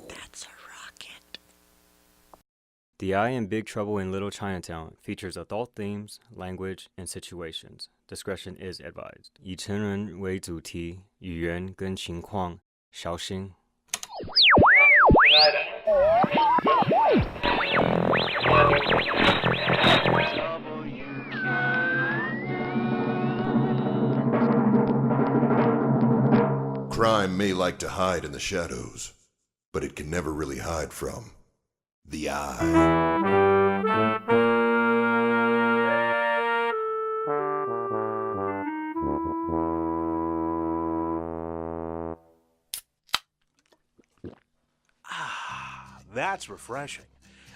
That's a rocket. The Eye in Big Trouble in Little Chinatown features adult themes, language, and situations. Discretion is advised. 以成人为主题，语言跟情况小心。Crime may like to hide in the shadows, but it can never really hide from the eye. That's refreshing.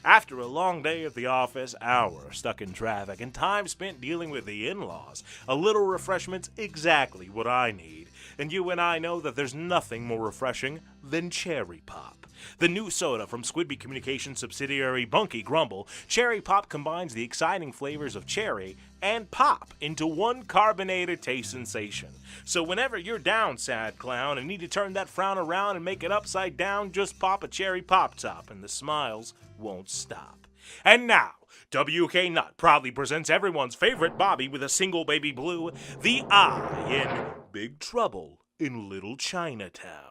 After a long day at the office, hours stuck in traffic, and time spent dealing with the in-laws, a little refreshment's exactly what I need. And you and I know that there's nothing more refreshing than Cherry Pop. The new soda from Squidby Communications subsidiary Bunky Grumble, Cherry Pop combines the exciting flavors of cherry and pop into one carbonated taste sensation. So whenever you're down, sad clown, and need to turn that frown around and make it upside down, just pop a Cherry Pop Top and the smiles won't stop. And now, WK Nut proudly presents everyone's favorite Bobby with a single baby blue, the Eye in Big Trouble in Little Chinatown.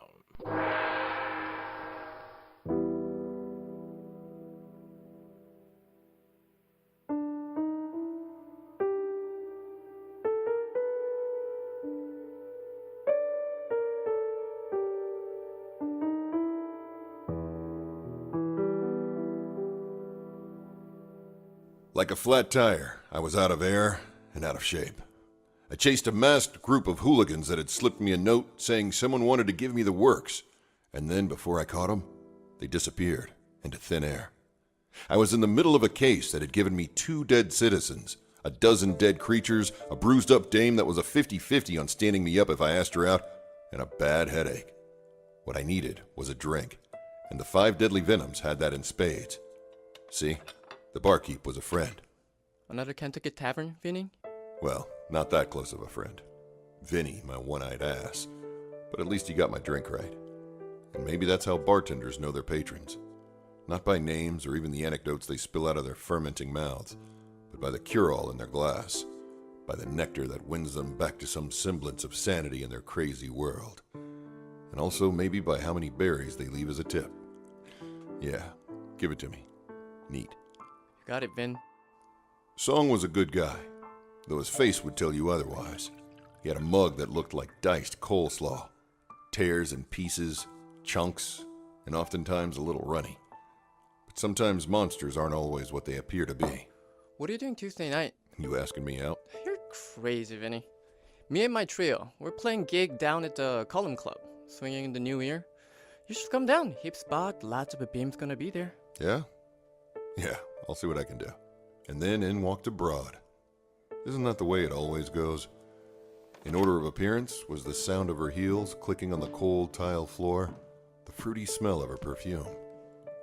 Like a flat tire, I was out of air and out of shape. I chased a masked group of hooligans that had slipped me a note saying someone wanted to give me the works, and then before I caught them, they disappeared into thin air. I was in the middle of a case that had given me 2 dead citizens, a dozen dead creatures, a bruised up dame that was a 50-50 on standing me up if I asked her out, and a bad headache. What I needed was a drink, and the 5 deadly venoms had that in spades. See? The barkeep was a friend. Another Kentucky tavern, Vinny? Well, not that close of a friend. Vinny, my one-eyed ass. But at least he got my drink right. And maybe that's how bartenders know their patrons. Not by names or even the anecdotes they spill out of their fermenting mouths, but by the cure-all in their glass. By the nectar that wins them back to some semblance of sanity in their crazy world. And also maybe by how many berries they leave as a tip. Yeah, give it to me. Neat. Got it, Vin. Song was a good guy, though his face would tell you otherwise. He had a mug that looked like diced coleslaw. Tears and pieces, chunks, and oftentimes a little runny. But sometimes monsters aren't always what they appear to be. What are you doing Tuesday night? You asking me out? You're crazy, Vinny. Me and my trio, we're playing gig down at the Column Club, swinging in the new year. You should come down. Hip spot, lots of beams gonna be there. Yeah? Yeah, I'll see what I can do. And then in walked a broad. Isn't that the way it always goes? In order of appearance was the sound of her heels clicking on the cold tile floor, the fruity smell of her perfume,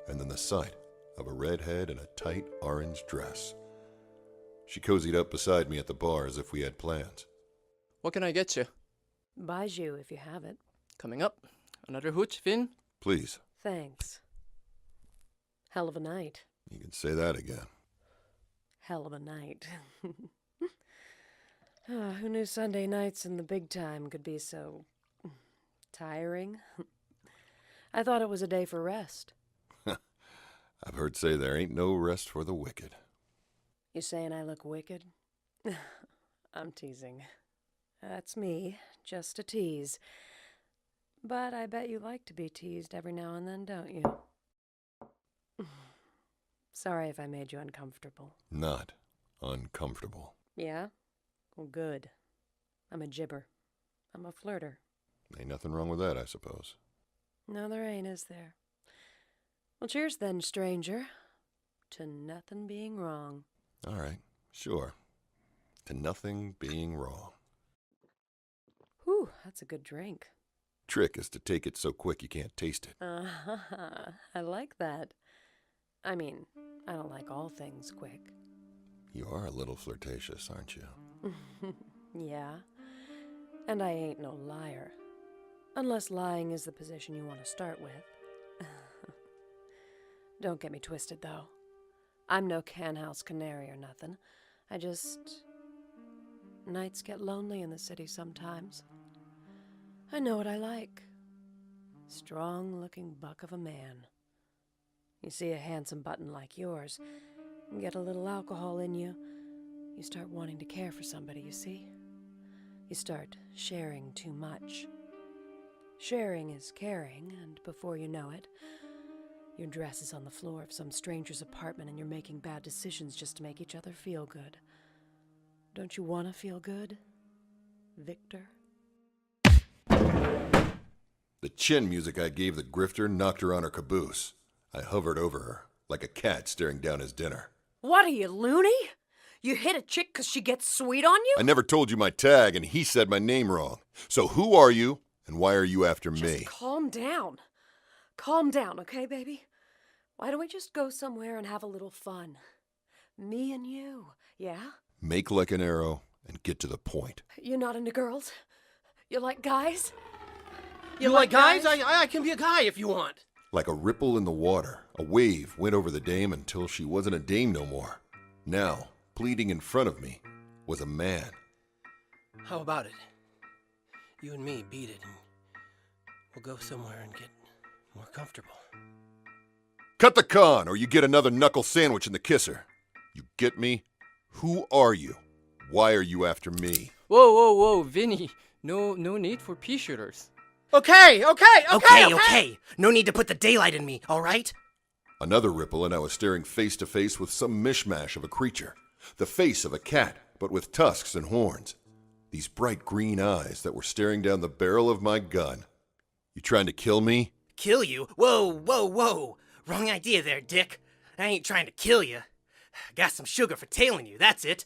and then the sight of a red head in a tight orange dress. She cozied up beside me at the bar as if we had plans. What can I get you? Baijiu, if you have it. Coming up. Another hooch, Vin? Please. Thanks. Hell of a night. You can say that again. Hell of a night. Who knew Sunday nights in the big time could be so tiring? I thought it was a day for rest. I've heard say there ain't no rest for the wicked. You saying I look wicked? I'm teasing. That's me, just a tease. But I bet you like to be teased every now and then, don't you? Sorry if I made you uncomfortable. Not uncomfortable. Yeah? Well, good. I'm a gibber. I'm a flirter. Ain't nothing wrong with that, I suppose. No, there ain't, is there? Well, cheers then, stranger. To nothing being wrong. All right, sure. To nothing being wrong. Whew, that's a good drink. Trick is to take it so quick you can't taste it. I like that. I mean, I don't like all things quick. You are a little flirtatious, aren't you? Yeah. And I ain't no liar. Unless lying is the position you want to start with. Don't get me twisted, though. I'm no canhouse canary or nothing. Nights get lonely in the city sometimes. I know what I like. Strong-looking buck of a man. You see a handsome button like yours, and get a little alcohol in you, you start wanting to care for somebody, you see? You start sharing too much. Sharing is caring, and before you know it, your dress is on the floor of some stranger's apartment and you're making bad decisions just to make each other feel good. Don't you want to feel good, Victor? The chin music I gave the grifter knocked her on her caboose. I hovered over her, like a cat staring down his dinner. What are you, loony? You hit a chick 'cause she gets sweet on you? I never told you my tag, and he said my name wrong. So who are you, and why are you after Just me? calm down. Calm down, okay, baby? Why don't we just go somewhere and have a little fun? Me and you, yeah? Make like an arrow and get to the point. You're not into girls? You like guys? You like guys? I can be a guy if you want. Like a ripple in the water, a wave went over the dame until she wasn't a dame no more. Now, pleading in front of me, was a man. How about it? You and me beat it, and we'll go somewhere and get more comfortable. Cut the con, or you get another knuckle sandwich in the kisser. You get me? Who are you? Why are you after me? Whoa, Vinny. No need for pea shooters. Okay. No need to put the daylight in me, all right? Another ripple, and I was staring face to face with some mishmash of a creature. The face of a cat, but with tusks and horns. These bright green eyes that were staring down the barrel of my gun. You trying to kill me? Kill you? Whoa. Wrong idea there, Dick. I ain't trying to kill you. Got some sugar for tailing you, that's it.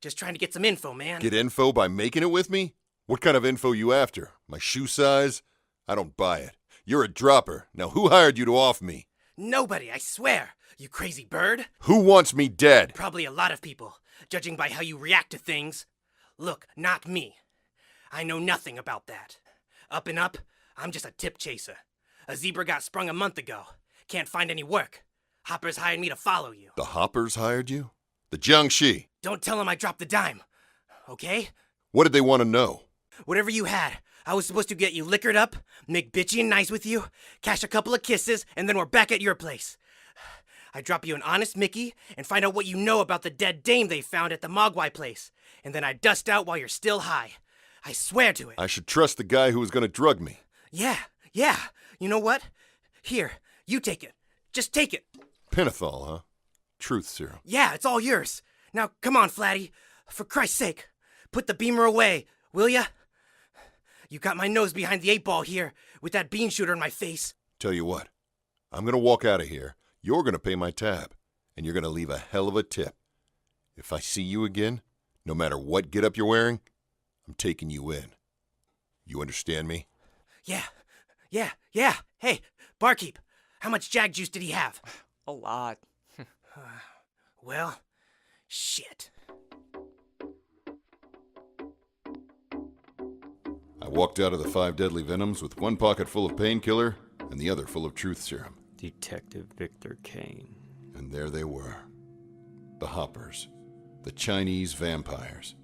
Just trying to get some info, man. Get info by making it with me? What kind of info you after? My shoe size? I don't buy it. You're a dropper. Now who hired you to off me? Nobody, I swear. You crazy bird. Who wants me dead? Probably a lot of people, judging by how you react to things. Look, not me. I know nothing about that. Up and up, I'm just a tip chaser. A zebra got sprung a month ago. Can't find any work. Hoppers hired me to follow you. The Hoppers hired you? The Jiangxi? Don't tell them I dropped the dime, okay? What did they want to know? Whatever you had, I was supposed to get you liquored up, make bitchy and nice with you, cash a couple of kisses, and then we're back at your place. I drop you an honest Mickey and find out what you know about the dead dame they found at the Mogwai place, and then I dust out while you're still high. I swear to it. I should trust the guy who was going to drug me. Yeah. You know what? Here, you take it. Just take it. Pentothal, huh? Truth serum. Yeah, it's all yours. Now, come on, Flatty. For Christ's sake, put the beamer away, will ya? You got my nose behind the 8-ball here, with that bean shooter in my face. Tell you what, I'm going to walk out of here. You're going to pay my tab, and you're going to leave a hell of a tip. If I see you again, no matter what getup you're wearing, I'm taking you in. You understand me? Yeah. Hey, barkeep, how much jag juice did he have? A lot. Well, shit. I walked out of the 5 deadly venoms with one pocket full of painkiller and the other full of truth serum. Detective Victor Caine. And there they were. The Hoppers. The Chinese vampires.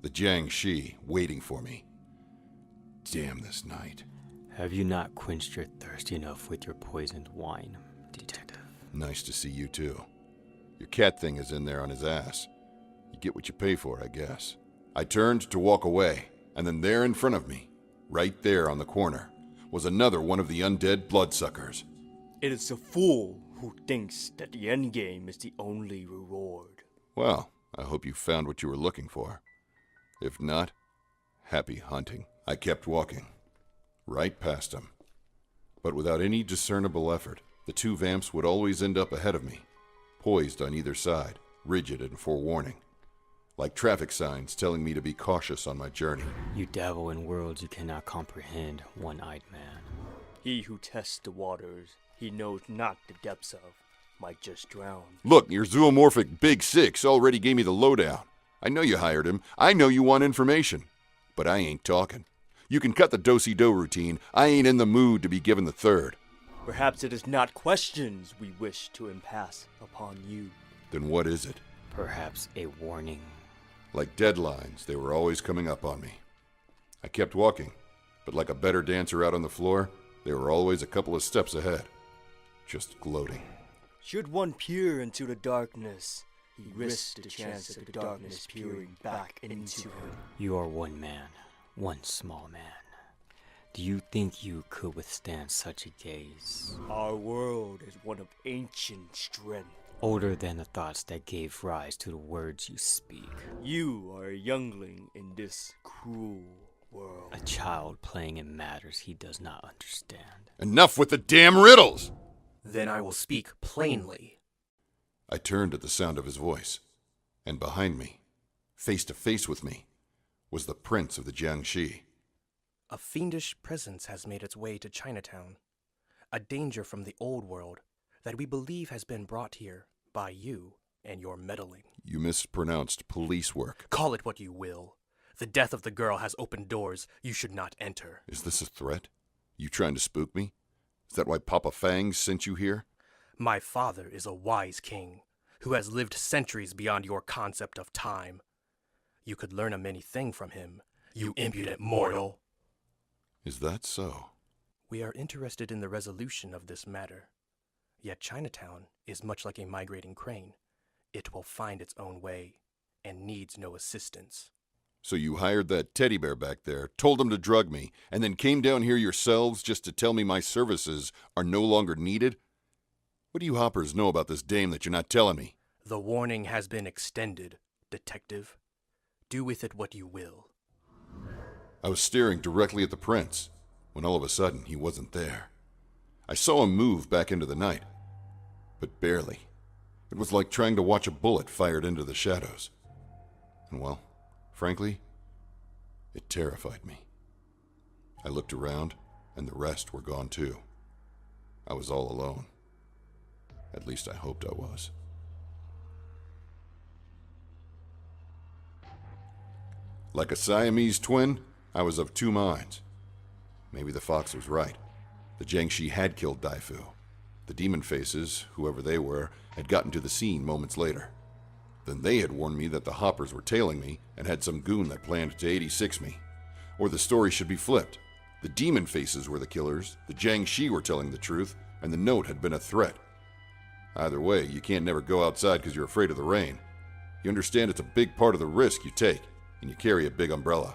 The Jiangxi waiting for me. Damn this night. Have you not quenched your thirst enough with your poisoned wine, detective? Nice to see you too. Your cat thing is in there on his ass. You get what you pay for, I guess. I turned to walk away, and then there in front of me, right there on the corner, was another one of the undead bloodsuckers. It is the fool who thinks that the endgame is the only reward. Well, I hope you found what you were looking for. If not, happy hunting. I kept walking, right past him. But without any discernible effort, the 2 vamps would always end up ahead of me, poised on either side, rigid and forewarning, like traffic signs telling me to be cautious on my journey. You dabble in worlds you cannot comprehend, one-eyed man. He who tests the waters he knows not the depths of might just drown. Look, your zoomorphic Big Six already gave me the lowdown. I know you hired him. I know you want information. But I ain't talking. You can cut the do-si-do routine. I ain't in the mood to be given the third. Perhaps it is not questions we wish to impass upon you. Then what is it? Perhaps a warning. Like deadlines, they were always coming up on me. I kept walking, but like a better dancer out on the floor, they were always a couple of steps ahead. Just gloating. Should one peer into the darkness, he risks the chance of the darkness peering back into him. You are one man, one small man. Do you think you could withstand such a gaze? Our world is one of ancient strength. Older than the thoughts that gave rise to the words you speak. You are a youngling in this cruel world. A child playing in matters he does not understand. Enough with the damn riddles! Then I will speak plainly. I turned at the sound of his voice, and behind me, face to face with me, was the prince of the Jiangxi. A fiendish presence has made its way to Chinatown. A danger from the old world that we believe has been brought here by you and your meddling. You mispronounced police work. Call it what you will. The death of the girl has opened doors you should not enter. Is this a threat? You trying to spook me? Is that why Papa Fangs sent you here? My father is a wise king who has lived centuries beyond your concept of time. You could learn a many thing from him, you impudent mortal. Is that so? We are interested in the resolution of this matter. Yet Chinatown is much like a migrating crane. It will find its own way and needs no assistance. So you hired that teddy bear back there, told him to drug me, and then came down here yourselves just to tell me my services are no longer needed? What do you hoppers know about this dame that you're not telling me? The warning has been extended, detective. Do with it what you will. I was staring directly at the prince, when all of a sudden he wasn't there. I saw him move back into the night, but barely. It was like trying to watch a bullet fired into the shadows. And well, frankly, it terrified me. I looked around, and the rest were gone too. I was all alone. At least I hoped I was. Like a Siamese twin, I was of two minds. Maybe the fox was right. The Jiangxi had killed Daifu. The demon faces, whoever they were, had gotten to the scene moments later. Then they had warned me that the hoppers were tailing me and had some goon that planned to 86 me. Or the story should be flipped. The demon faces were the killers, the Jiangxi were telling the truth, and the note had been a threat. Either way, you can't never go outside because you're afraid of the rain. You understand it's a big part of the risk you take, and you carry a big umbrella,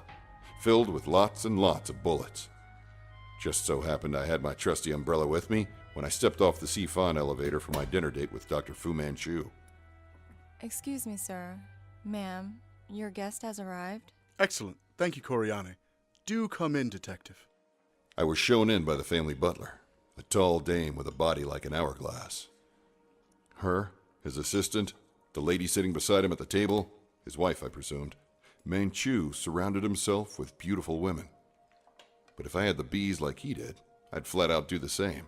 filled with lots and lots of bullets. Just so happened I had my trusty umbrella with me when I stepped off the C-Fan elevator for my dinner date with Dr. Fu Manchu. Excuse me, sir. Ma'am, your guest has arrived? Excellent. Thank you, Coriani. Do come in, detective. I was shown in by the family butler, a tall dame with a body like an hourglass. Her, his assistant, the lady sitting beside him at the table, his wife, I presumed. Manchu surrounded himself with beautiful women. But if I had the bees like he did, I'd flat out do the same.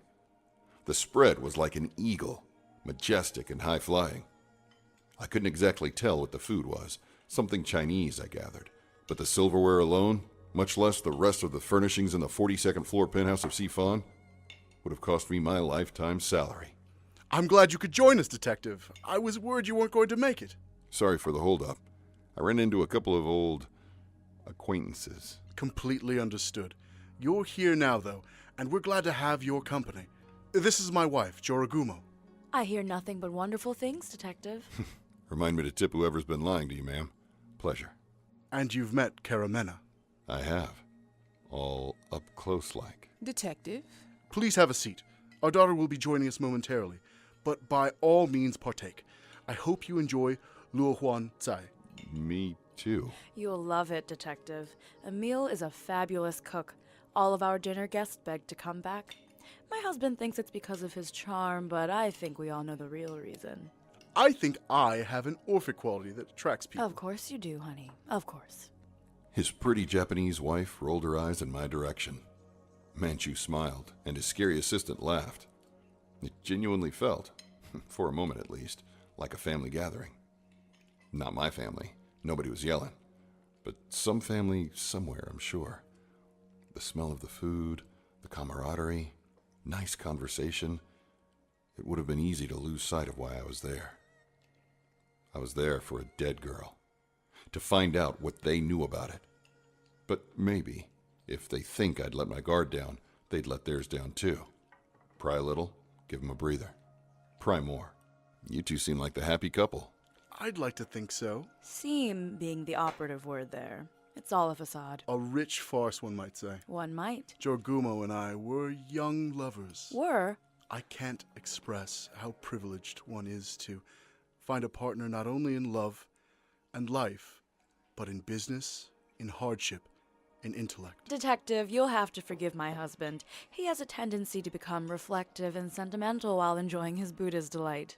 The spread was like an eagle, majestic and high-flying. I couldn't exactly tell what the food was, something Chinese, I gathered. But the silverware alone, much less the rest of the furnishings in the 42nd floor penthouse of C-Fan, would have cost me my lifetime salary. I'm glad you could join us, detective. I was worried you weren't going to make it. Sorry for the holdup. I ran into a couple of old acquaintances. Completely understood. You're here now, though, and we're glad to have your company. This is my wife, Jorogumo. I hear nothing but wonderful things, detective. Remind me to tip whoever's been lying to you, ma'am. Pleasure. And you've met Caramena. I have. All up close like. Detective? Please have a seat. Our daughter will be joining us momentarily, but by all means partake. I hope you enjoy Luo Huan Zai. Me too. You'll love it, detective. Emile is a fabulous cook. All of our dinner guests begged to come back. My husband thinks it's because of his charm, but I think we all know the real reason. I think I have an Orphic quality that attracts people. Of course you do, honey. Of course. His pretty Japanese wife rolled her eyes in my direction. Manchu smiled, and his scary assistant laughed. It genuinely felt, for a moment at least, like a family gathering. Not my family. Nobody was yelling. But some family somewhere, I'm sure. The smell of the food, the camaraderie, nice conversation. It would have been easy to lose sight of why I was there. I was there for a dead girl, to find out what they knew about it. But maybe, if they think I'd let my guard down, they'd let theirs down too. Pry a little, give them a breather. Pry more. You two seem like the happy couple. I'd like to think so. Seem being the operative word there. It's all a facade. A rich farce, one might say. One might. Jorgumo and I were young lovers. Were? I can't express how privileged one is to find a partner not only in love and life, but in business, in hardship, in intellect. Detective, you'll have to forgive my husband. He has a tendency to become reflective and sentimental while enjoying his Buddha's delight.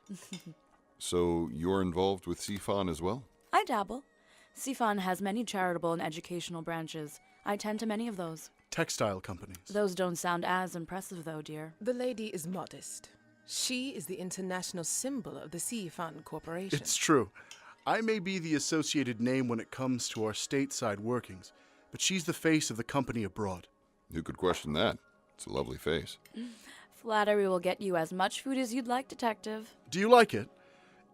So you're involved with Sifan as well? I dabble. Sifan has many charitable and educational branches. I tend to many of those. Textile companies. Those don't sound as impressive, though, dear. The lady is modest. She is the international symbol of the Sifan Corporation. It's true. I may be the associated name when it comes to our stateside workings, but she's the face of the company abroad. Who could question that? It's a lovely face. Flattery will get you as much food as you'd like, Detective. Do you like it?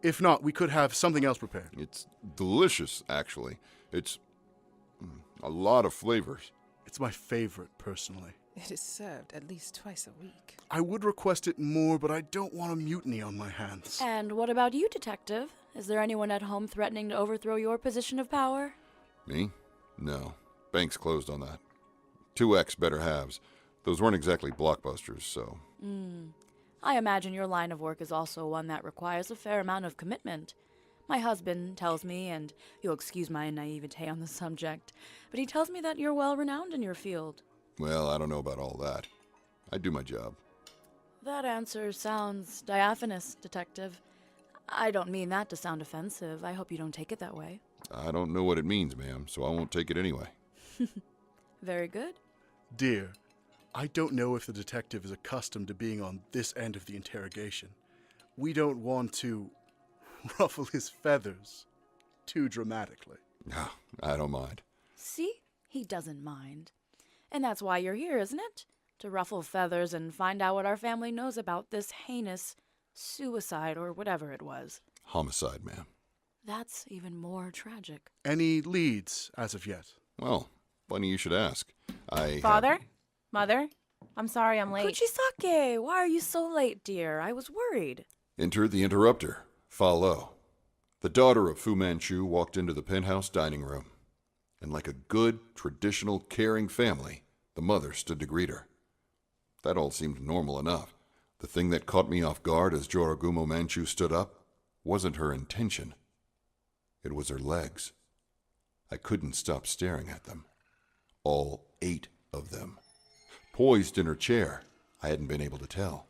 If not, we could have something else prepared. It's delicious, actually. It's a lot of flavors. It's my favorite, personally. It is served at least twice a week. I would request it more, but I don't want a mutiny on my hands. And what about you, Detective? Is there anyone at home threatening to overthrow your position of power? Me? No. Bank's closed on that. 2X better halves. Those weren't exactly blockbusters, so... I imagine your line of work is also one that requires a fair amount of commitment. My husband tells me, and you'll excuse my naivete on the subject, but he tells me that you're well renowned in your field. Well, I don't know about all that. I do my job. That answer sounds diaphanous, Detective. I don't mean that to sound offensive. I hope you don't take it that way. I don't know what it means, ma'am, so I won't take it anyway. Very good. Dear, I don't know if the detective is accustomed to being on this end of the interrogation. We don't want to ruffle his feathers too dramatically. No, I don't mind. See? He doesn't mind. And that's why you're here, isn't it? To ruffle feathers and find out what our family knows about this heinous suicide or whatever it was. Homicide, ma'am. That's even more tragic. Any leads as of yet? Well, funny you should ask. Father? Mother? I'm sorry I'm late. Kuchisake, why are you so late, dear? I was worried. Enter the interrupter, Fa Lo. The daughter of Fu Manchu walked into the penthouse dining room. And like a good, traditional, caring family, the mother stood to greet her. That all seemed normal enough. The thing that caught me off guard as Joragumo Manchu stood up wasn't her intention. It was her legs. I couldn't stop staring at them. All 8 of them. Poised in her chair, I hadn't been able to tell.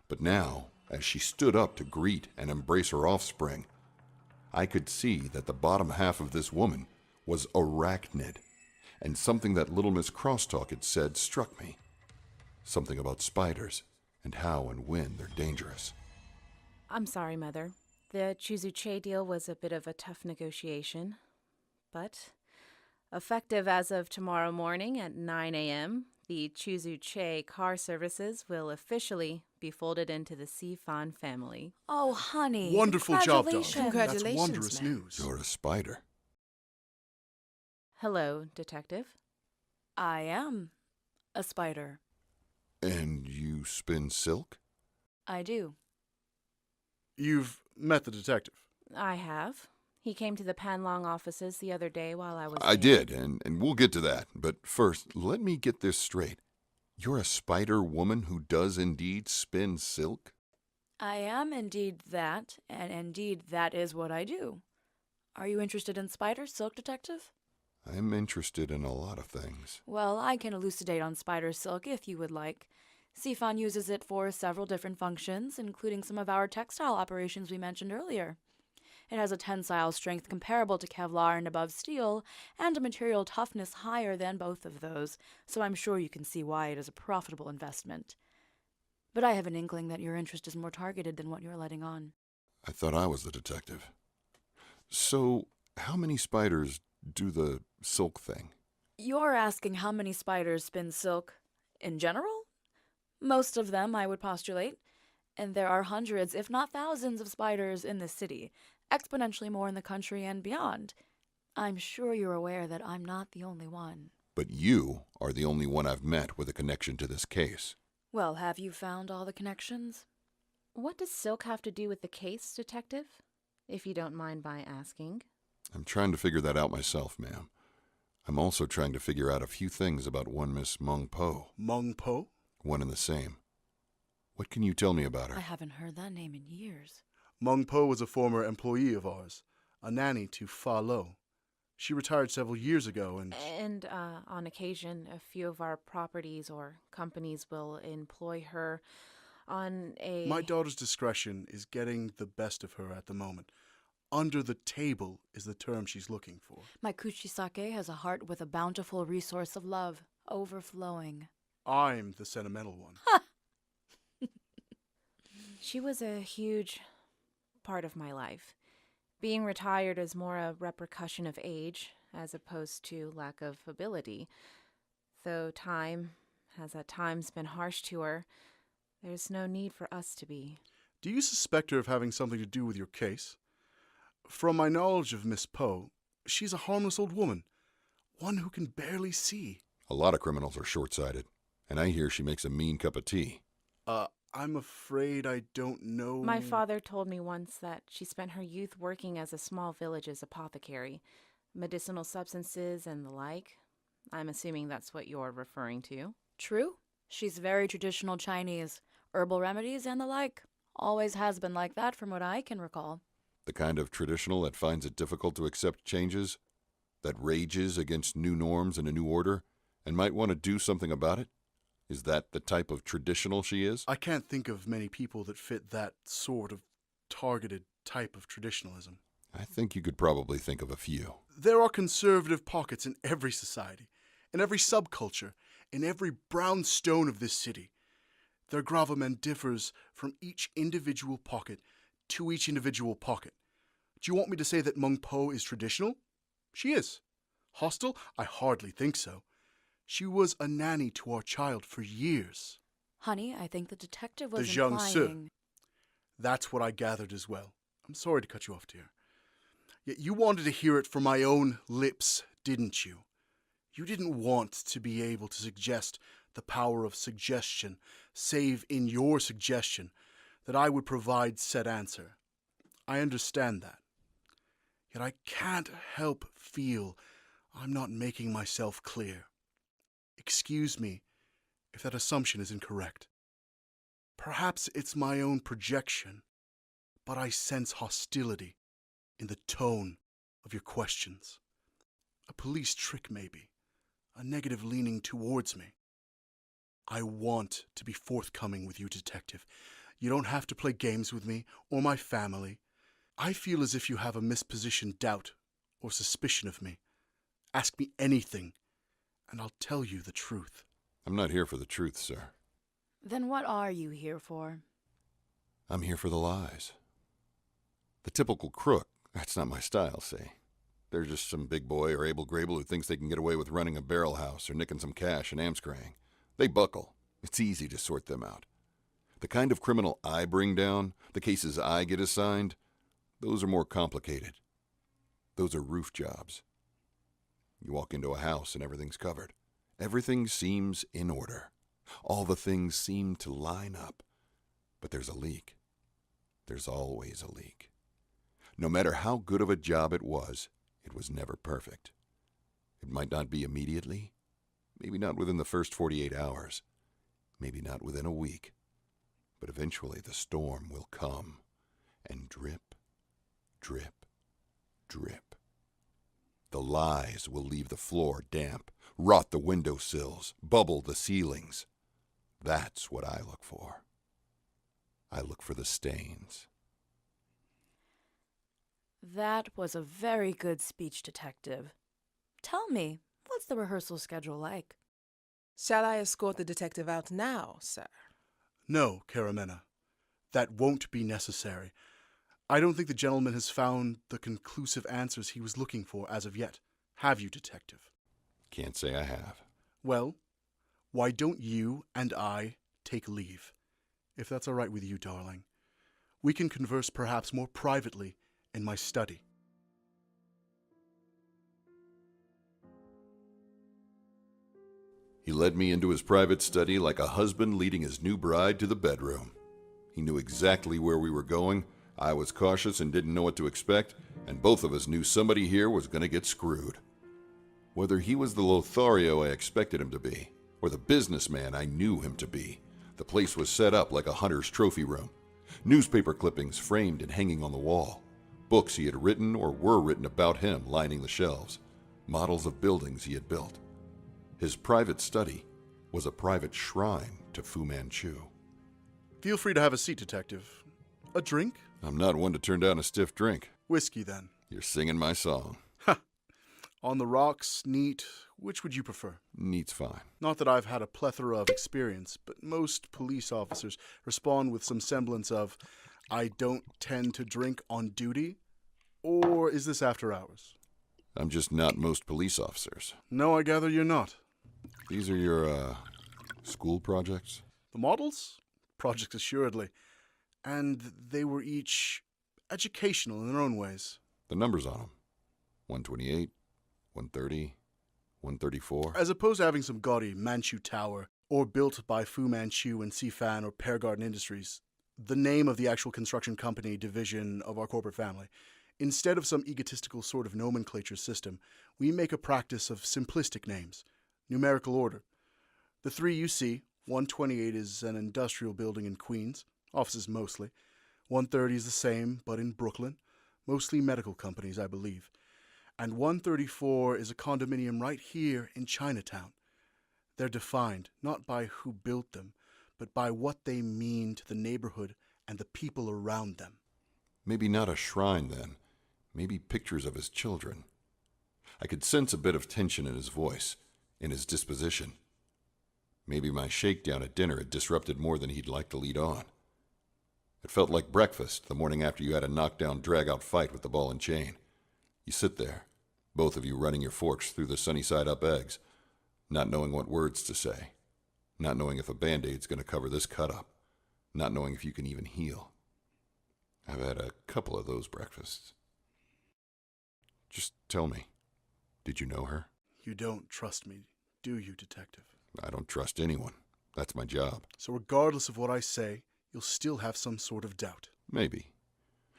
But now, as she stood up to greet and embrace her offspring, I could see that the bottom half of this woman was arachnid, and something that little Miss Crosstalk had said struck me. Something about spiders, and how and when they're dangerous. I'm sorry, Mother. The Chuzuche deal was a bit of a tough negotiation. But, effective as of tomorrow morning at 9 a.m., the Chuzuche car services will officially be folded into the Sifan family. Oh, honey. Wonderful job, Doc. Congratulations, That's wondrous ma'am. news. You're a spider. Hello, Detective. I am a spider. And you spin silk? I do. You've met the detective. I have. He came to the Panlong offices the other day while I was I did, and we'll get to that. But first, let me get this straight. You're a spider woman who does indeed spin silk? I am indeed that, and indeed that is what I do. Are you interested in spider silk, Detective? I'm interested in a lot of things. Well, I can elucidate on spider silk if you would like. Sifan uses it for several different functions, including some of our textile operations we mentioned earlier. It has a tensile strength comparable to Kevlar and above steel, and a material toughness higher than both of those, so I'm sure you can see why it is a profitable investment. But I have an inkling that your interest is more targeted than what you're letting on. I thought I was the detective. So, how many spiders do the silk thing? You're asking how many spiders spin silk in general? Most of them, I would postulate. And there are hundreds, if not thousands, of spiders in this city, exponentially more in the country and beyond. I'm sure you're aware that I'm not the only one. But you are the only one I've met with a connection to this case. Well, have you found all the connections? What does silk have to do with the case, Detective? If you don't mind my asking. I'm trying to figure that out myself, ma'am. I'm also trying to figure out a few things about one Miss Meng Po. Meng Po? One and the same. What can you tell me about her? I haven't heard that name in years. Meng Po was a former employee of ours, a nanny to Fa Lo. She retired several years ago and... And on occasion, a few of our properties or companies will employ her on a... My daughter's discretion is getting the best of her at the moment. Under the table is the term she's looking for. My Kuchisake has a heart with a bountiful resource of love, overflowing. I'm the sentimental one. She was a huge part of my life. Being retired is more a repercussion of age as opposed to lack of ability. Though time has at times been harsh to her, there's no need for us to be. Do you suspect her of having something to do with your case? From my knowledge of Miss Poe, she's a harmless old woman, one who can barely see. A lot of criminals are short-sighted, and I hear she makes a mean cup of tea. I'm afraid I don't know... My father told me once that she spent her youth working as a small village's apothecary, medicinal substances and the like. I'm assuming that's what you're referring to. True. She's very traditional Chinese. Herbal remedies and the like. Always has been like that from what I can recall. The kind of traditional that finds it difficult to accept changes? That rages against new norms and a new order, and might want to do something about it? Is that the type of traditional she is? I can't think of many people that fit that sort of targeted type of traditionalism. I think you could probably think of a few. There are conservative pockets in every society, in every subculture, in every brown stone of this city. Their gravamen differs from each individual pocket to each individual pocket. Do you want me to say that Meng Po is traditional? She is. Hostile? I hardly think so. She was a nanny to our child for years. Honey, I think the detective was The Jiang Si. implying... That's what I gathered as well. I'm sorry to cut you off, dear. Yet you wanted to hear it from my own lips, didn't you? You didn't want to be able to suggest the power of suggestion, save in your suggestion that I would provide said answer. I understand that. Yet I can't help feel I'm not making myself clear. Excuse me if that assumption is incorrect. Perhaps it's my own projection, but I sense hostility in the tone of your questions. A police trick, maybe. A negative leaning towards me. I want to be forthcoming with you, Detective. You don't have to play games with me or my family. I feel as if you have a mispositioned doubt or suspicion of me. Ask me anything, and I'll tell you the truth. I'm not here for the truth, sir. Then what are you here for? I'm here for the lies. The typical crook, that's not my style, see. They're just some big boy or Abel Grable who thinks they can get away with running a barrel house or nicking some cash in Amscrang. They buckle. It's easy to sort them out. The kind of criminal I bring down, the cases I get assigned, those are more complicated. Those are roof jobs. You walk into a house and everything's covered. Everything seems in order. All the things seem to line up. But there's a leak. There's always a leak. No matter how good of a job it was never perfect. It might not be immediately, maybe not within the first 48 hours, maybe not within a week, but eventually the storm will come and drip, drip, drip. The lies will leave the floor damp, rot the windowsills, bubble the ceilings. That's what I look for. I look for the stains. That was a very good speech, Detective. Tell me, what's the rehearsal schedule like? Shall I escort the detective out now, sir? No, Caramena. That won't be necessary. I don't think the gentleman has found the conclusive answers he was looking for as of yet. Have you, Detective? Can't say I have. Well, why don't you and I take leave? If that's all right with you, darling. We can converse perhaps more privately in my study. He led me into his private study like a husband leading his new bride to the bedroom. He knew exactly where we were going. I was cautious and didn't know what to expect, and both of us knew somebody here was going to get screwed. Whether he was the Lothario I expected him to be, or the businessman I knew him to be, the place was set up like a hunter's trophy room. Newspaper clippings framed and hanging on the wall. Books he had written or were written about him lining the shelves. Models of buildings he had built. His private study was a private shrine to Fu Manchu. Feel free to have a seat, Detective. A drink? I'm not one to turn down a stiff drink. Whiskey, then. You're singing my song. Ha! On the rocks, neat. Which would you prefer? Neat's fine. Not that I've had a plethora of experience, but most police officers respond with some semblance of, I don't tend to drink on duty, or is this after hours? I'm just not most police officers. No, I gather you're not. These are your, school projects? The models? Projects, assuredly. And they were each educational in their own ways. The numbers on them. 128, 130, 134. As opposed to having some gaudy Manchu tower, or built by Fu Manchu and Sifan or Pear Garden Industries, the name of the actual construction company division of our corporate family, instead of some egotistical sort of nomenclature system, we make a practice of simplistic names, numerical order. The three you see, 128 is an industrial building in Queens, offices mostly. 130 is the same, but in Brooklyn, mostly medical companies, I believe. And 134 is a condominium right here in Chinatown. They're defined not by who built them, but by what they mean to the neighborhood and the people around them. Maybe not a shrine, then. Maybe pictures of his children. I could sense a bit of tension in his voice, in his disposition. Maybe my shakedown at dinner had disrupted more than he'd like to lead on. It felt like breakfast the morning after you had a knockdown, drag-out fight with the ball and chain. You sit there, both of you running your forks through the sunny-side-up eggs, not knowing what words to say, not knowing if a Band-Aid's going to cover this cut-up, not knowing if you can even heal. I've had a couple of those breakfasts. Just tell me, did you know her? You don't trust me, do you, Detective? I don't trust anyone. That's my job. So regardless of what I say, you'll still have some sort of doubt. Maybe.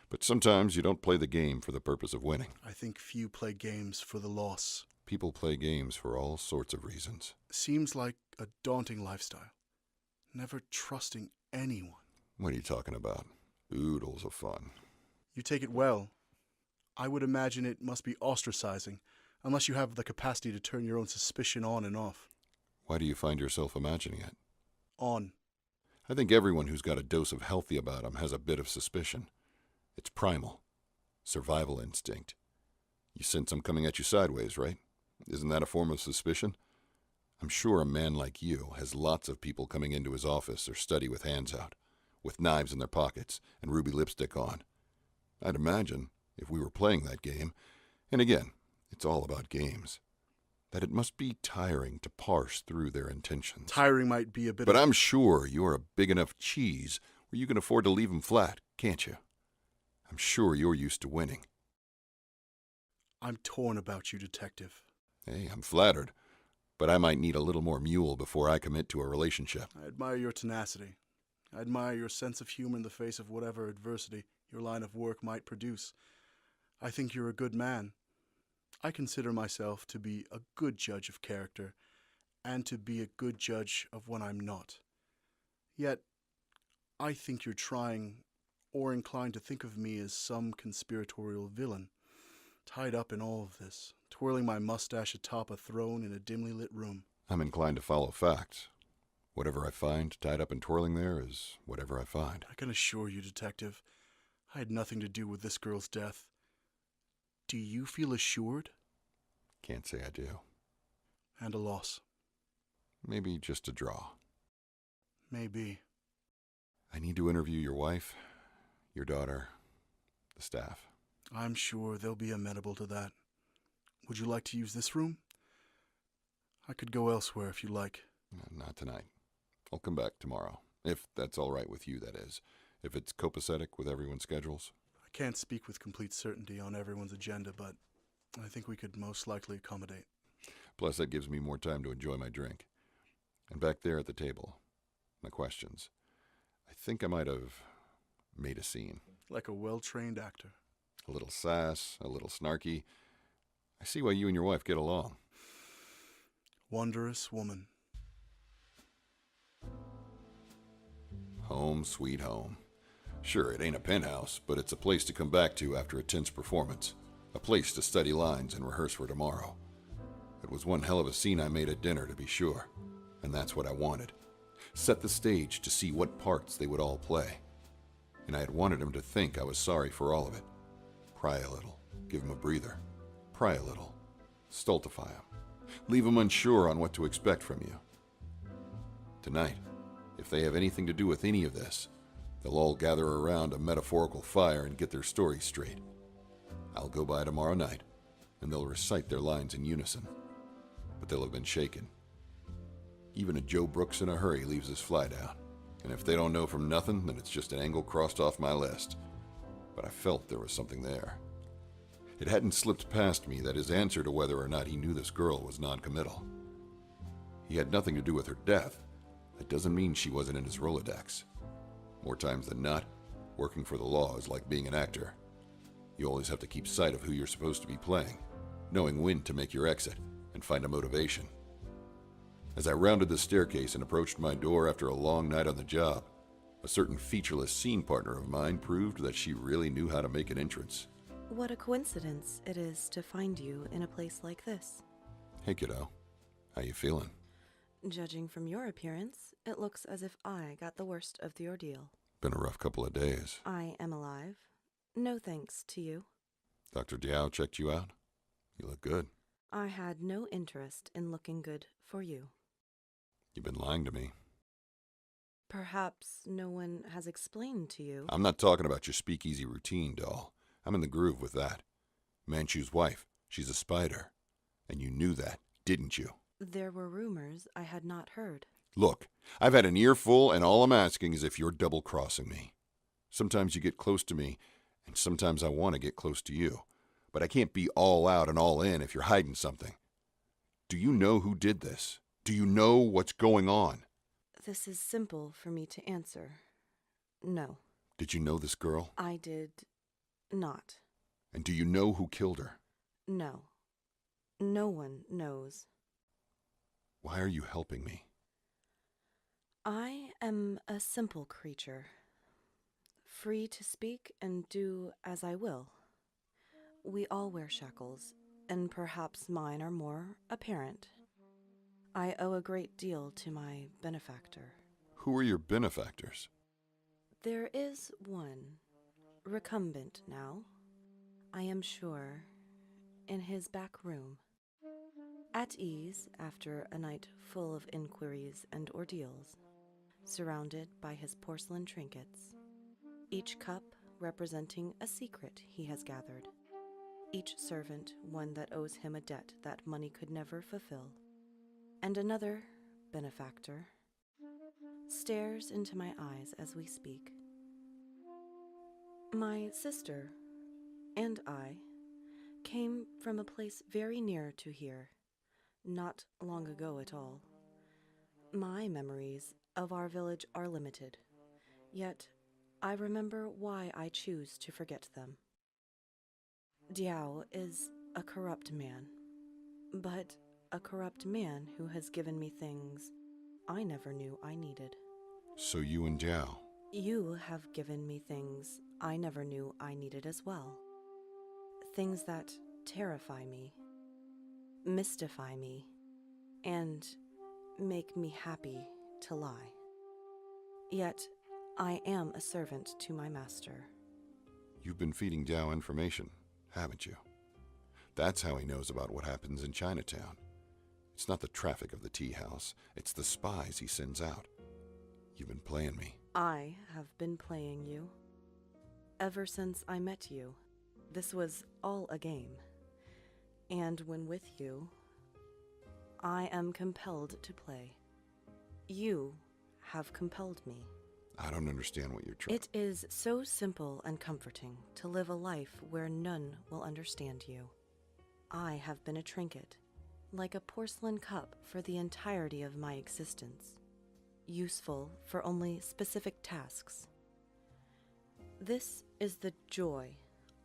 But sometimes you don't play the game for the purpose of winning. I think few play games for the loss. People play games for all sorts of reasons. Seems like a daunting lifestyle. Never trusting anyone. What are you talking about? Oodles of fun. You take it well. I would imagine it must be ostracizing, unless you have the capacity to turn your own suspicion on and off. Why do you find yourself imagining it? On. I think everyone who's got a dose of healthy about him has a bit of suspicion. It's primal. Survival instinct. You sense them coming at you sideways, right? Isn't that a form of suspicion? I'm sure a man like you has lots of people coming into his office or study with hands out, with knives in their pockets and ruby lipstick on. I'd imagine, if we were playing that game, and again, it's all about games, that it must be tiring to parse through their intentions. Tiring might be a bit But I'm sure you're a big enough cheese where you can afford to leave them flat, can't you? I'm sure you're used to winning. I'm torn about you, Detective. Hey, I'm flattered, but I might need a little more mule before I commit to a relationship. I admire your tenacity. I admire your sense of humor in the face of whatever adversity your line of work might produce. I think you're a good man. I consider myself to be a good judge of character, and to be a good judge of when I'm not. Yet, I think you're trying, or inclined to think of me as some conspiratorial villain, tied up in all of this, twirling my mustache atop a throne in a dimly lit room. I'm inclined to follow facts. Whatever I find tied up and twirling there is whatever I find. I can assure you, Detective, I had nothing to do with this girl's death. Do you feel assured? Can't say I do. And a loss. Maybe just a draw. Maybe. I need to interview your wife, your daughter, the staff. I'm sure they'll be amenable to that. Would you like to use this room? I could go elsewhere if you like. Not tonight. I'll come back tomorrow. If that's all right with you, that is. If it's copacetic with everyone's schedules. I can't speak with complete certainty on everyone's agenda, but I think we could most likely accommodate. Plus, that gives me more time to enjoy my drink. And back there at the table, my questions. I think I might have made a scene. Like a well-trained actor. A little sass, a little snarky. I see why you and your wife get along. Wondrous woman. Home sweet home. Sure, it ain't a penthouse, but it's a place to come back to after a tense performance. A place to study lines and rehearse for tomorrow. It was one hell of a scene I made at dinner, to be sure. And that's what I wanted. Set the stage to see what parts they would all play. And I had wanted him to think I was sorry for all of it. Pry a little. Give him a breather. Pry a little. Stultify him. Leave him unsure on what to expect from you. Tonight, if they have anything to do with any of this, they'll all gather around a metaphorical fire and get their story straight. I'll go by tomorrow night, and they'll recite their lines in unison. But they'll have been shaken. Even a Joe Brooks in a hurry leaves his fly down. And if they don't know from nothing, then it's just an angle crossed off my list. But I felt there was something there. It hadn't slipped past me that his answer to whether or not he knew this girl was non-committal. He had nothing to do with her death. That doesn't mean she wasn't in his Rolodex. More times than not, working for the law is like being an actor. You always have to keep sight of who you're supposed to be playing, knowing when to make your exit, and find a motivation. As I rounded the staircase and approached my door after a long night on the job, a certain featureless scene partner of mine proved that she really knew how to make an entrance. What a coincidence it is to find you in a place like this. Hey kiddo, how you feeling? Judging from your appearance, it looks as if I got the worst of the ordeal. Been a rough couple of days. I am alive. No thanks to you. Dr. Diao checked you out? You look good. I had no interest in looking good for you. You've been lying to me. Perhaps no one has explained to you. I'm not talking about your speakeasy routine, doll. I'm in the groove with that. Manchu's wife, she's a spider. And you knew that, didn't you? There were rumors I had not heard. Look, I've had an earful, and all I'm asking is if you're double-crossing me. Sometimes you get close to me, and sometimes I want to get close to you. But I can't be all out and all in if you're hiding something. Do you know who did this? Do you know what's going on? This is simple for me to answer. No. Did you know this girl? I did not. And do you know who killed her? No. No one knows. Why are you helping me? I am a simple creature, free to speak and do as I will. We all wear shackles, and perhaps mine are more apparent. I owe a great deal to my benefactor. Who are your benefactors? There is one, recumbent now, I am sure, in his back room. At ease after a night full of inquiries and ordeals, surrounded by his porcelain trinkets, each cup representing a secret he has gathered, each servant one that owes him a debt that money could never fulfill, and another benefactor stares into my eyes as we speak. My sister and I came from a place very near to here, not long ago at all. My memories of our village are limited, yet I remember why I choose to forget them. Diao is a corrupt man, but a corrupt man who has given me things I never knew I needed. So you and Diao? You have given me things I never knew I needed as well. Things that terrify me, mystify me, and make me happy to lie. Yet, I am a servant to my master. You've been feeding Diao information, haven't you? That's how he knows about what happens in Chinatown. It's not the traffic of the tea house, it's the spies he sends out. You've been playing me. I have been playing you. Ever since I met you, this was all a game. And when with you, I am compelled to play. You have compelled me. I don't understand what you're trying. It is so simple and comforting to live a life where none will understand you. I have been a trinket, like a porcelain cup for the entirety of my existence, useful for only specific tasks. This is the joy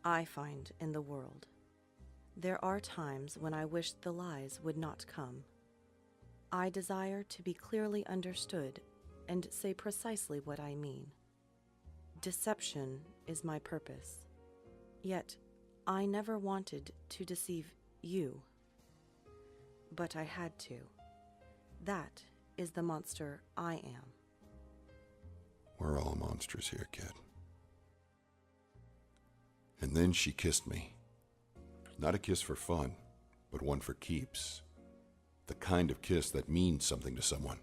I find in the world. There are times when I wish the lies would not come. I desire to be clearly understood and say precisely what I mean. Deception is my purpose. Yet, I never wanted to deceive you. But I had to. That is the monster I am. We're all monsters here, kid. And then she kissed me. Not a kiss for fun, but one for keeps. The kind of kiss that means something to someone.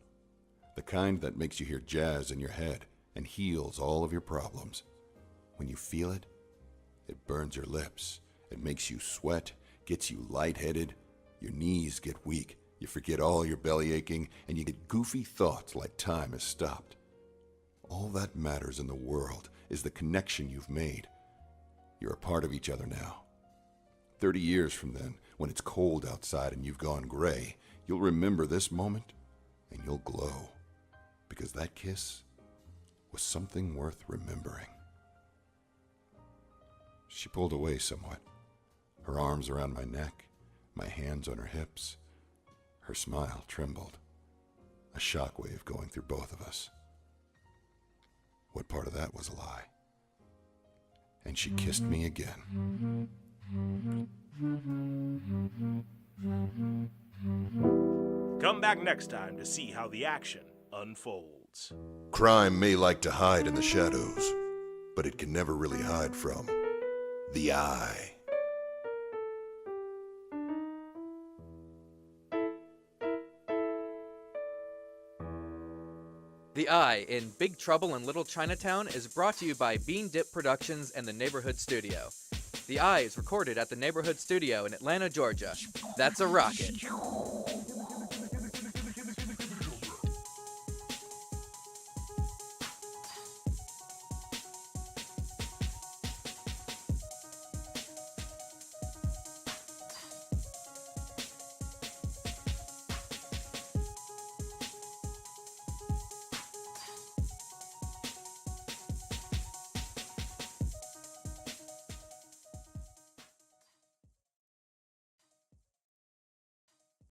The kind that makes you hear jazz in your head and heals all of your problems. When you feel it, it burns your lips. It makes you sweat, gets you lightheaded. Your knees get weak. You forget all your belly aching, and you get goofy thoughts like time has stopped. All that matters in the world is the connection you've made. You're a part of each other now. 30 years from then, when it's cold outside and you've gone gray, you'll remember this moment and you'll glow. Because that kiss was something worth remembering. She pulled away somewhat, her arms around my neck, my hands on her hips. Her smile trembled, a shockwave going through both of us. What part of that was a lie? And she kissed me again. Come back next time to see how the action unfolds. Crime may like to hide in the shadows, but it can never really hide from the eye. The Eye in Big Trouble in Little Chinatown is brought to you by Bean Dip Productions and the Neighborhood Studio. The Eye is recorded at the Neighborhood Studio in Atlanta, Georgia. That's a rocket.